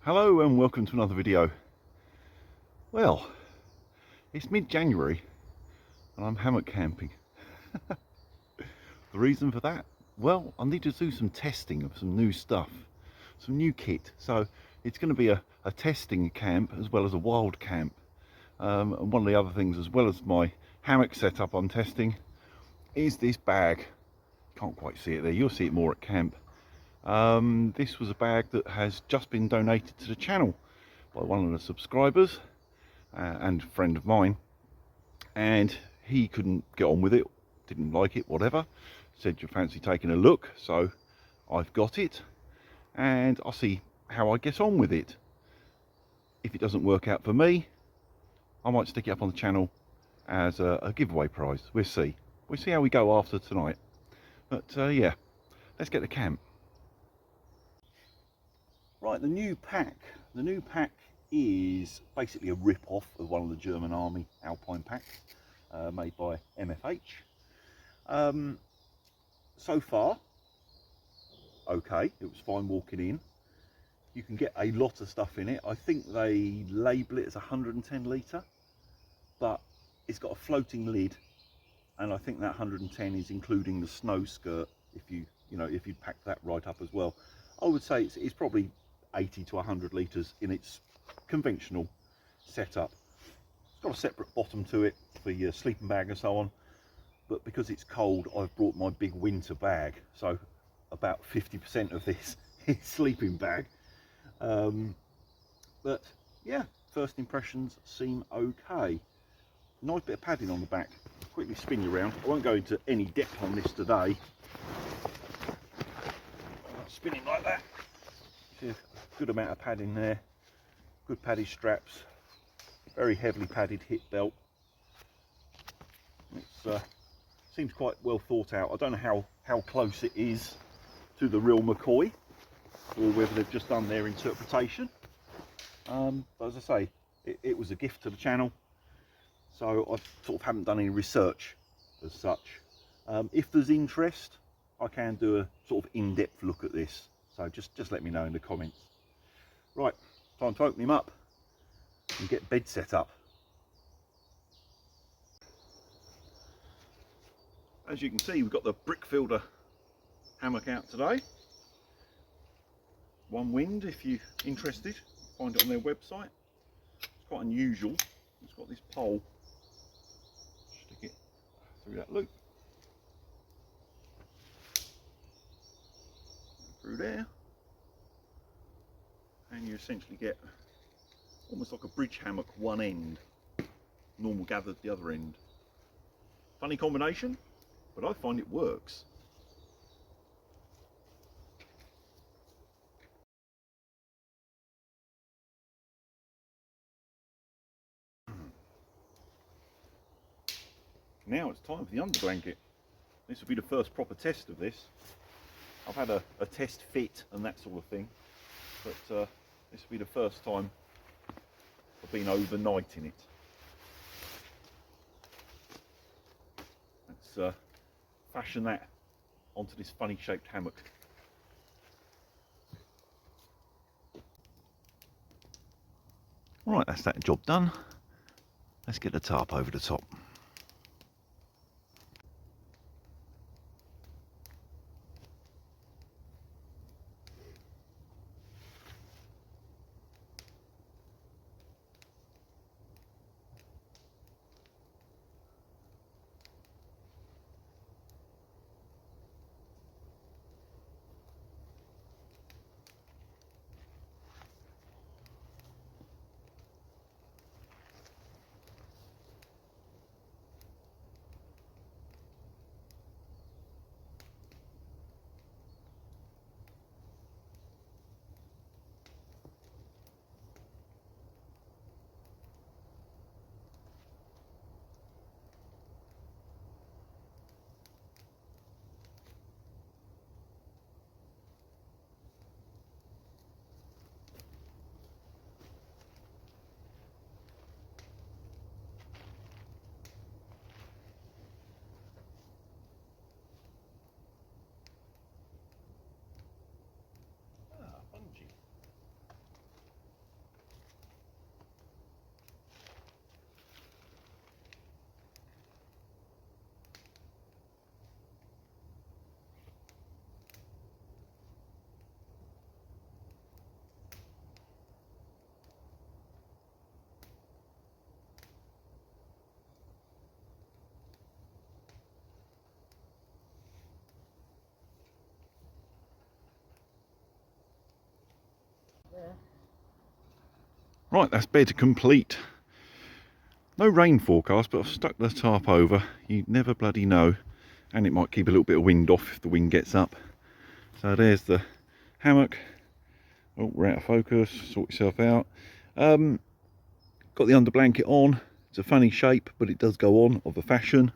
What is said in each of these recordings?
Hello and welcome to another video. Well, it's mid-January and I'm hammock camping. The reason for that? Well, I need to do some testing of some new stuff, some new kit. So it's going to be a testing camp as well as a wild camp. And one of the other things, as well as my hammock setup I'm testing, is this bag. Can't quite see it there, you'll see it more at camp. This was a bag that has just been donated to the channel by one of the subscribers and a friend of mine, and he couldn't get on with it, didn't like it, whatever, said you fancy taking a look, so I've got it and I'll see how I get on with it. If it doesn't work out for me, I might stick it up on the channel as a giveaway prize. We'll see how we go after tonight. But yeah, let's get to camp. Right, the new pack is basically a rip-off of one of the German Army Alpine packs made by MFH. So far, okay, it was fine walking in. You can get a lot of stuff in it. I think they label it as 110 litre, but it's got a floating lid, and I think that 110 is including the snow skirt. If you pack that right up as well, I would say it's probably 80 to 100 litres in its conventional setup. It's got a separate bottom to it for your sleeping bag and so on, but because it's cold, I've brought my big winter bag, so about 50% of this is sleeping bag. But yeah, first impressions seem okay. Nice bit of padding on the back. Quickly spin you around. I won't go into any depth on this today. Spinning like that. See a good amount of padding there. Good padded straps. Very heavily padded hip belt. It seems quite well thought out. I don't know how close it is to the real McCoy, or whether they've just done their interpretation. But as I say, it was a gift to the channel, so I sort of haven't done any research as such. If there's interest, I can do a sort of in-depth look at this, so just let me know in the comments. Right, time to open him up and get bed set up. As you can see, we've got the Brickfielder hammock out today. Onewind, if you're interested, find it on their website. It's quite unusual. It's got this pole. Stick it through that loop. Through there. And you essentially get almost like a bridge hammock one end, normal gathered the other end. Funny combination, but I find it works. Now it's time for the underblanket. This will be the first proper test of this. I've had a test fit and that sort of thing, but this will be the first time I've been overnight in it. Let's fashion that onto this funny shaped hammock. Right, that's that job done. Let's get the tarp over the top. Right, that's bed complete. No rain forecast, but I've stuck the tarp over. You never bloody know. And it might keep a little bit of wind off if the wind gets up. So there's the hammock. Oh, we're out of focus. Sort yourself out. Got the underblanket on. It's a funny shape, but it does go on, of a fashion.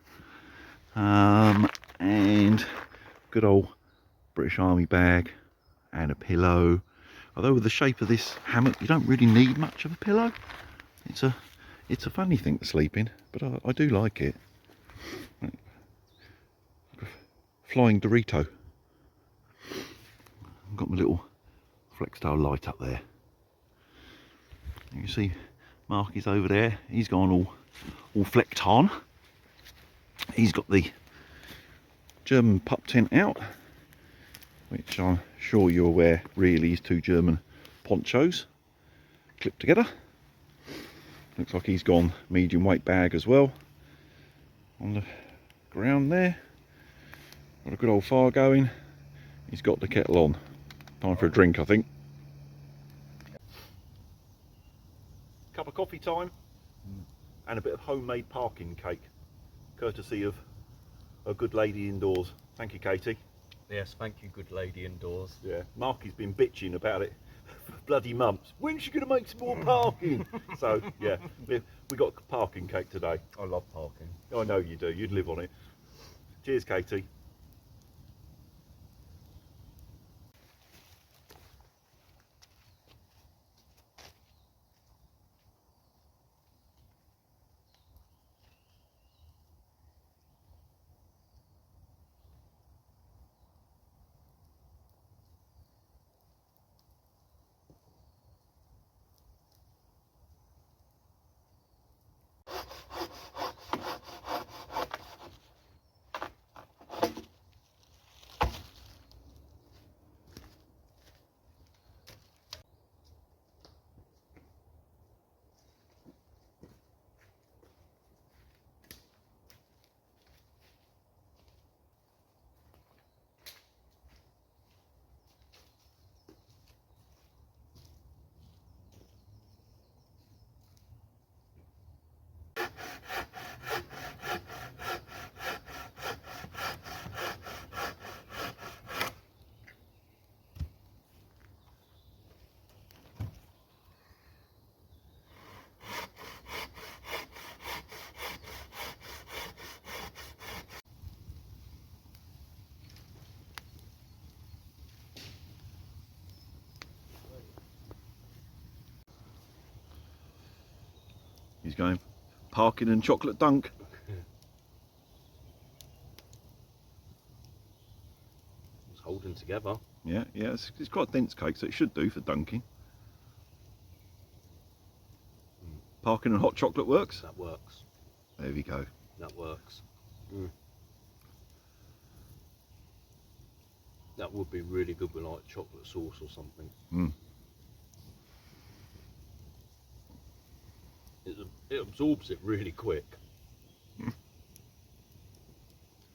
And good old British Army bag and a pillow. Although with the shape of this hammock, you don't really need much of a pillow. It's a funny thing to sleep in, but I do like it. Flying Dorito. I've got my little Flextail light up there. You can see Marky's over there. He's gone all flecked on. He's got the German pup tent out, which I'm sure you're aware really is 2 German ponchos clipped together. Looks like he's gone medium weight bag as well. On the ground there, got a good old fire going. He's got the kettle on. Time for a drink, I think. Cup of coffee time and a bit of homemade parking cake, courtesy of a good lady indoors. Thank you, Katie. Yes, thank you, good lady indoors. Yeah, Marky's been bitching about it for bloody months. When's she going to make some more parking? So, yeah, we got parking cake today. I love parking. I know you do, you'd live on it. Cheers, Katie. He's going parking and chocolate dunk. It's holding together. Yeah, it's quite a dense cake, so it should do for dunking. Parking and hot chocolate works? That works. There we go. That works. That would be really good with like chocolate sauce or something. It absorbs it really quick.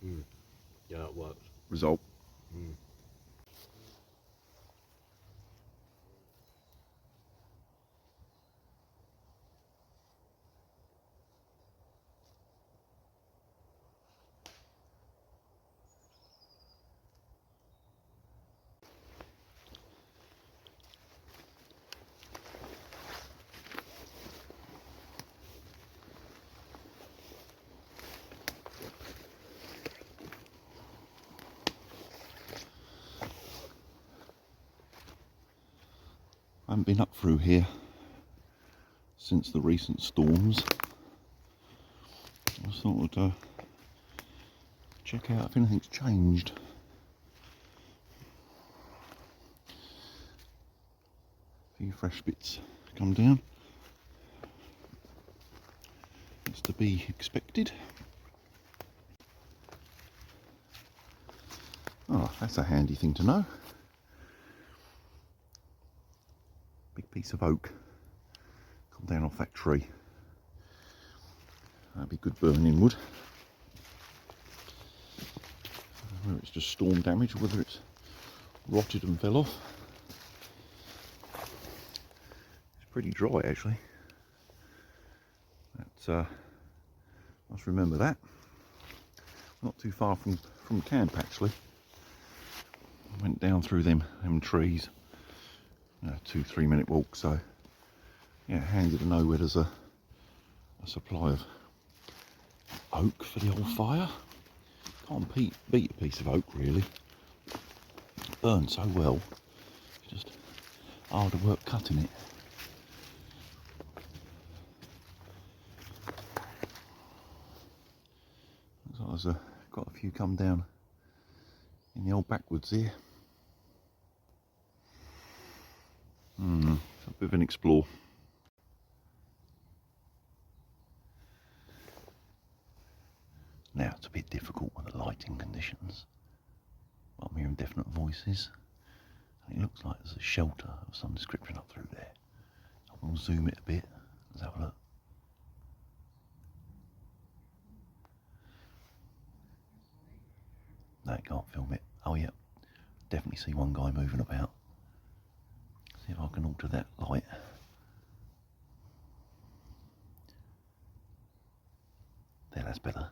Yeah, it works. Result. I haven't been up through here since the recent storms. I just thought I'd check out if anything's changed. A few fresh bits come down. It's to be expected. Oh, that's a handy thing to know. Big piece of oak come down off that tree. That'd be good burning wood. Whether it's just storm damage or whether it's rotted and fell off. pretty dry actually. That's, must remember that. Not too far from camp actually. Went down through them trees. 2-3 minute walk, so yeah, handy to know where there's a supply of oak for the old fire. Can't beat a piece of oak really. It burns so well. It's just harder work cutting it. Looks like there's got a few come down in the old backwoods here. It's a bit of an explore. Now it's a bit difficult with the lighting conditions. I'm hearing definite voices. It looks like there's a shelter of some description up through there. I will zoom it a bit. Let's have a look. No, it can't film it. Oh yeah, definitely see one guy moving about. See if I can alter that light. There, that's better.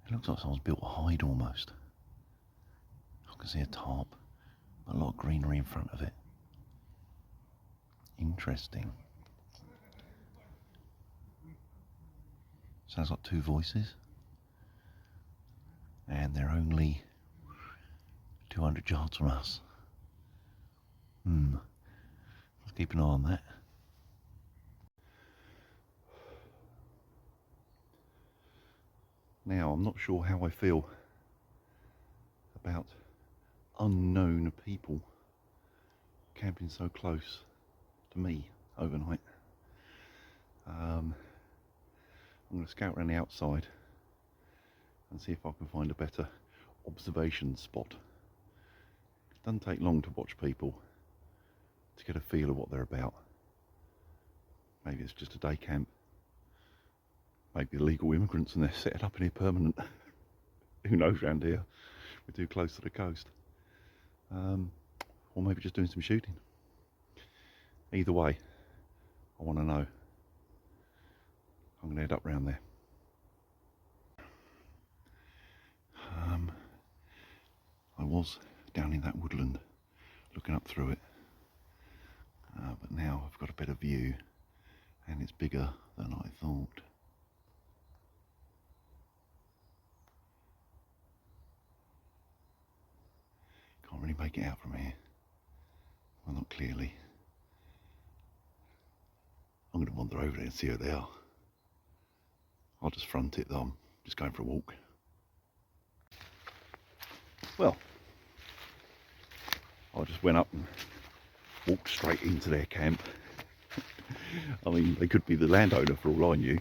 It looks like someone's built a hide almost. I can see a tarp, a lot of greenery in front of it. Interesting. Sounds like two voices. And they're only 200 yards from us. Let's keep an eye on that. Now, I'm not sure how I feel about unknown people camping so close to me overnight. I'm going to scout around the outside and see if I can find a better observation spot. It doesn't take long to watch people to get a feel of what they're about. Maybe it's just a day camp. Maybe illegal immigrants and they're set up in here permanent. Who knows round here? We're too close to the coast. Or maybe just doing some shooting. Either way, I want to know. I'm going to head up round there. I was down in that woodland looking up through it, but now I've got a better view and it's bigger than I thought. Can't really make it out from here. Well, not clearly. I'm going to wander over there and see who they are. I'll just front it though, I'm just going for a walk. Well, I just went up and walked straight into their camp. I mean, they could be the landowner for all I knew,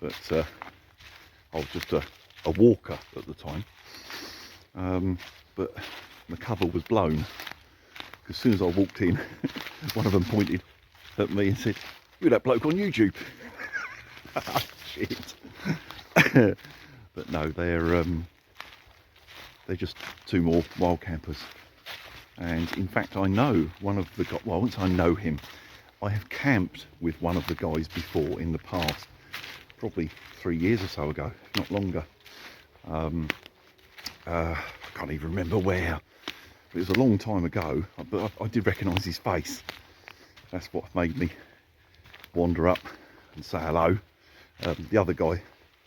but I was just a walker at the time. But the cover was blown. As soon as I walked in, one of them pointed at me and said, "You're that bloke on YouTube." Shit. But no, they're just two more wild campers. And in fact, I know one of the guys. Well, once I know him, I have camped with one of the guys before in the past, probably 3 years or so ago, if not longer. I can't even remember where. It was a long time ago, but I did recognise his face. That's what made me wander up and say hello. The other guy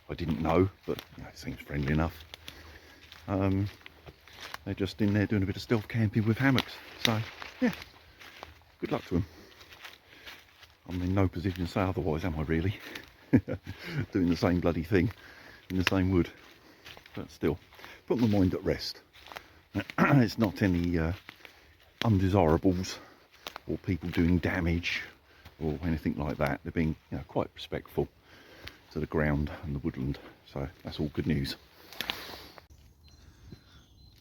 I didn't know, but you know, seems friendly enough. They're just in there doing a bit of stealth camping with hammocks. So yeah, good luck to them. I'm in no position to say otherwise, am I really? Doing the same bloody thing in the same wood. But still, put my mind at rest. It's not any undesirables or people doing damage or anything like that. They're being, you know, quite respectful to the ground and the woodland. So that's all good news.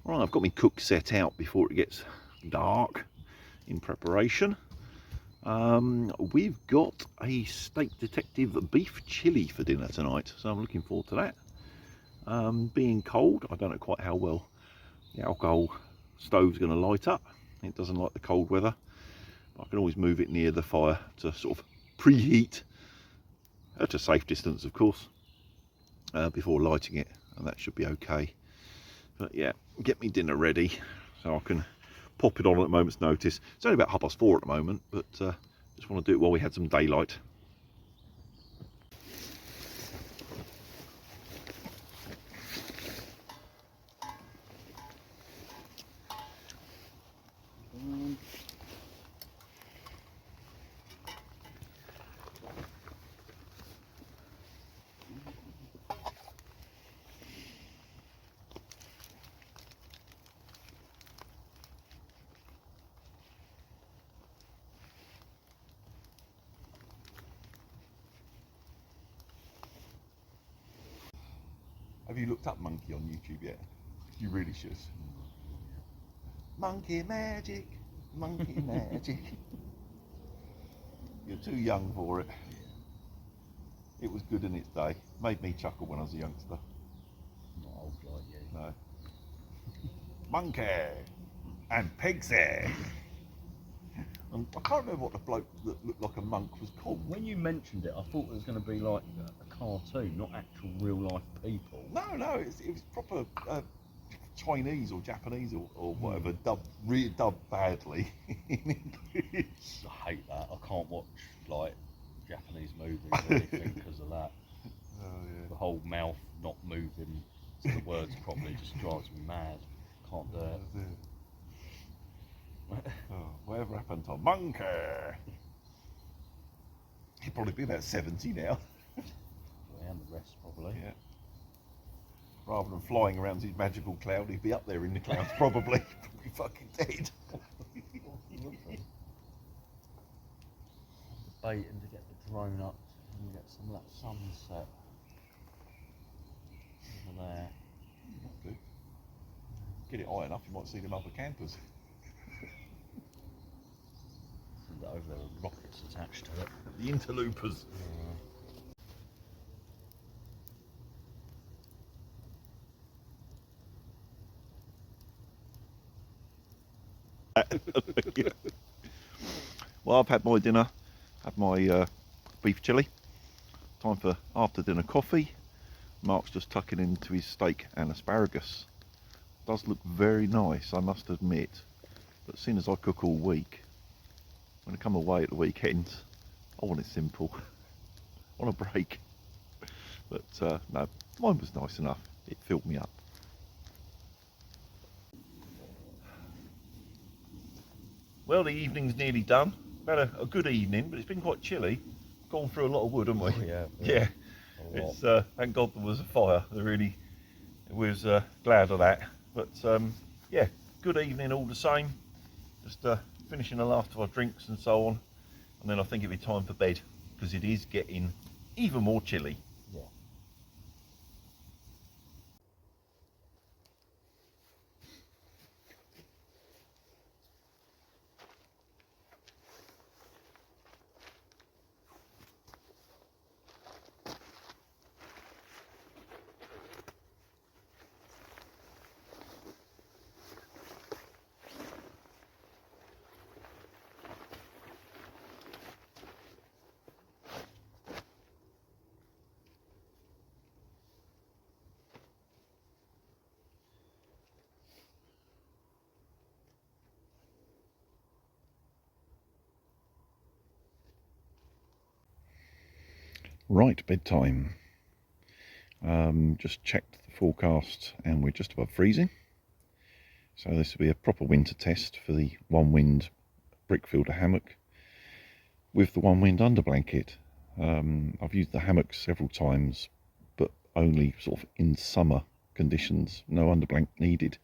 Right, I've got my cook set out before it gets dark in preparation. We've got a steak detective beef chilli for dinner tonight, so I'm looking forward to that. Being cold, I don't know quite how well the alcohol stove's going to light up. It doesn't like the cold weather. I can always move it near the fire to sort of preheat at a safe distance, of course, before lighting it, and that should be okay. But yeah, get me dinner ready so I can pop it on at a moment's notice. It's only about 4:30 at the moment, but just want to do it while we had some daylight. Have you looked up monkey on YouTube yet? You really should. Monkey magic, monkey magic. You're too young for it. It was good in its day. Made me chuckle when I was a youngster. Not old like you. No. Monkey and Pigsy. And I can't remember what the bloke that looked like a monk was called. When you mentioned it, I thought it was going to be like a cartoon, not actual real life people. No, it was proper Chinese or Japanese or whatever, dubbed badly in English. I hate that. I can't watch like Japanese movies or anything because of that. Oh, yeah. The whole mouth not moving to the words properly just drives me mad. Can't do it. Oh, whatever happened to Monkey? He'd probably be about 70 now. Yeah, and the rest probably. Yeah. Rather than flying around his magical cloud, he'd be up there in the clouds probably. Probably fucking dead. Debating to get the drone up and get some of that sunset over there. Might do. Get it high enough, you might see them other campers. Send it over there with rockets attached to it. The interloopers. Well, I've had my dinner, had my beef chilli. Time for after dinner coffee. Mark's just tucking into his steak and asparagus. Does look very nice, I must admit. But seeing as I cook all week, when I come away at the weekend, I want it simple. I want a break. But no, mine was nice enough. It filled me up. Well, the evening's nearly done. We've had a good evening, but it's been quite chilly. Gone through a lot of wood, haven't we? Oh, yeah. Yeah. It's thank God there was a fire. We was glad of that. But yeah, good evening all the same. Just finishing the last of our drinks and so on, and then I think it'll be time for bed because it is getting even more chilly. Yeah. Right, bedtime. Just checked the forecast and we're just above freezing. So this will be a proper winter test for the Onewind brick-filter hammock with the Onewind underblanket. I've used the hammock several times, but only sort of in summer conditions, no underblanket needed.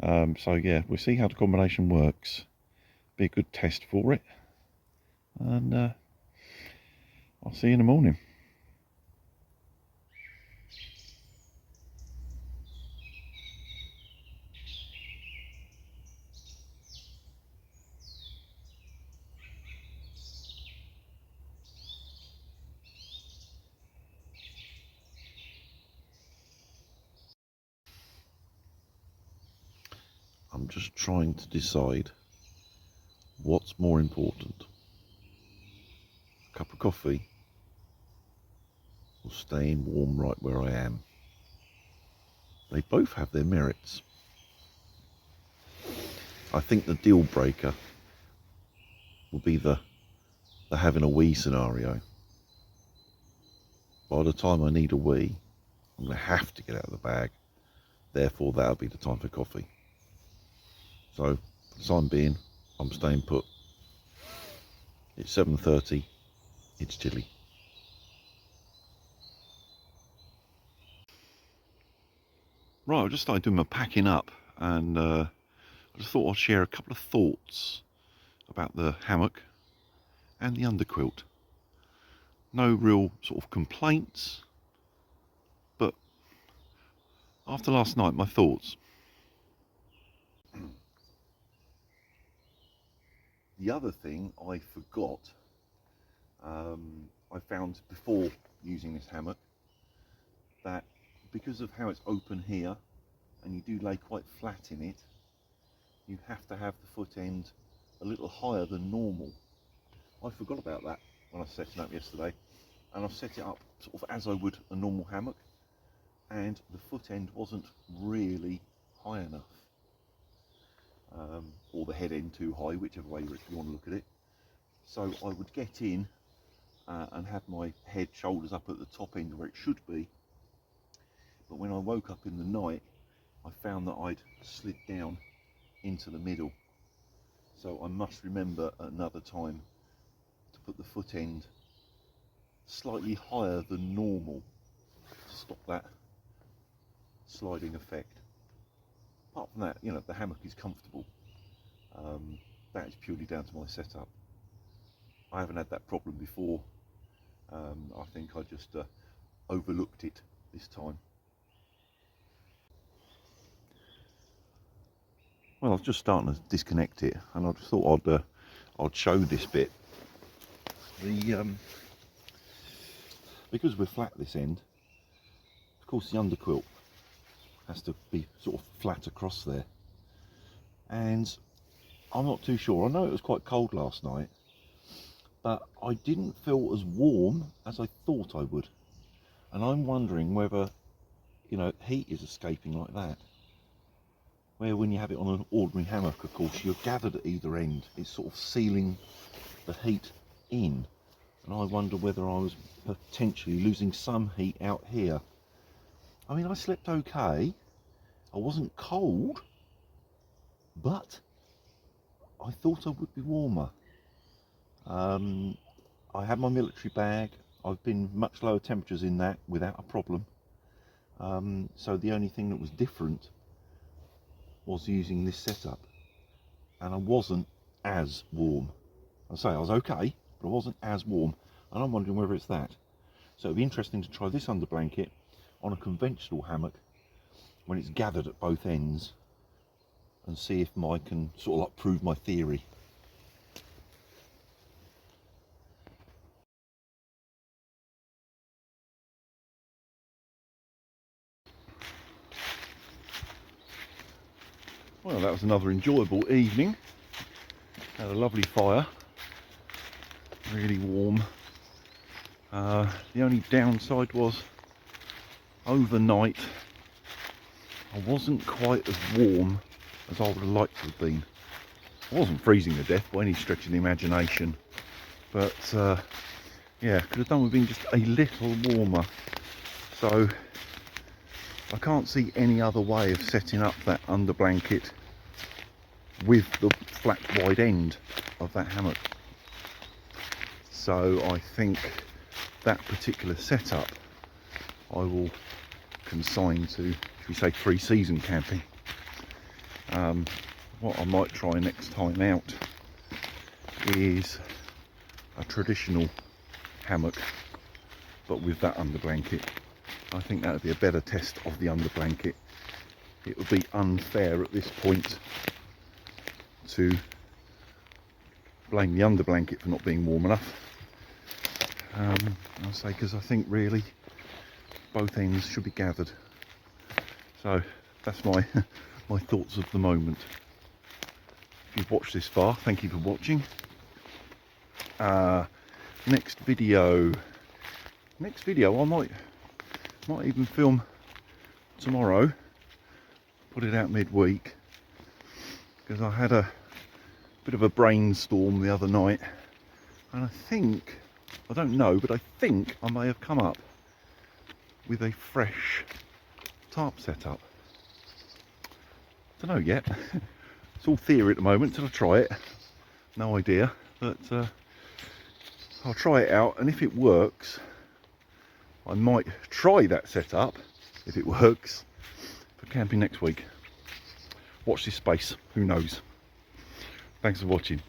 So yeah, we'll see how the combination works. Be a good test for it. And I'll see you in the morning. I'm just trying to decide what's more important. A cup of coffee or staying warm right where I am. They both have their merits. I think the deal breaker will be the having a wee scenario. By the time I need a wee, I'm going to have to get out of the bag. Therefore, that'll be the time for coffee. So, for the time being, I'm staying put. It's 7:30. It's chilly. Right, I just started doing my packing up, and I just thought I'd share a couple of thoughts about the hammock and the underquilt. No real sort of complaints, but after last night, my thoughts. The other thing I forgot, I found before using this hammock, that because of how it's open here and you do lay quite flat in it, you have to have the foot end a little higher than normal. I forgot about that when I set it up yesterday, and I've set it up sort of as I would a normal hammock, and the foot end wasn't really high enough, or the head end too high, whichever way you want to look at it. So I would get in and have my head, shoulders up at the top end where it should be, but when I woke up in the night, I found that I'd slid down into the middle. So I must remember at another time to put the foot end slightly higher than normal to stop that sliding effect. Apart from that, you know, the hammock is comfortable. That is purely down to my setup. I haven't had that problem before. I think I just overlooked it this time. Well, I was just starting to disconnect it, and I just thought I'd show this bit. Because we're flat this end, of course the underquilt has to be sort of flat across there, and I'm not too sure. I know it was quite cold last night, but I didn't feel as warm as I thought I would, and I'm wondering whether, you know, heat is escaping like that. Where when you have it on an ordinary hammock, of course, you're gathered at either end. It's sort of sealing the heat in, and I wonder whether I was potentially losing some heat out here. I mean, I slept okay. I wasn't cold, but I thought I would be warmer. I had my military bag. I've been much lower temperatures in that without a problem. So the only thing that was different was using this setup, and I wasn't as warm. I say I was okay, but I wasn't as warm, and I'm wondering whether it's that. So it'd be interesting to try this under blanket on a conventional hammock when it's gathered at both ends, and see if I can sort of like prove my theory. Well, that was another enjoyable evening. Had a lovely fire, really warm. The only downside was overnight I wasn't quite as warm as I would have liked to have been. I wasn't freezing to death by any stretch of the imagination, but yeah, could have done with being just a little warmer. So I can't see any other way of setting up that under blanket with the flat wide end of that hammock. So I think that particular setup I will consign to, should we say, 3-season camping. What I might try next time out is a traditional hammock, but with that under blanket. I think that would be a better test of the under blanket. It would be unfair at this point to blame the under blanket for not being warm enough. I'll say, because I think really both ends should be gathered. So that's my my thoughts of the moment. If you've watched this far, thank you for watching. Next video I might even film tomorrow, put it out midweek, because I had a bit of a brainstorm the other night, and I don't know, but I think I may have come up with a fresh tarp setup. Don't know yet. It's all theory at the moment till I try it. No idea, but I'll try it out, and if it works, I might try that setup, if it works, for camping next week. Watch this space, who knows. Thanks for watching.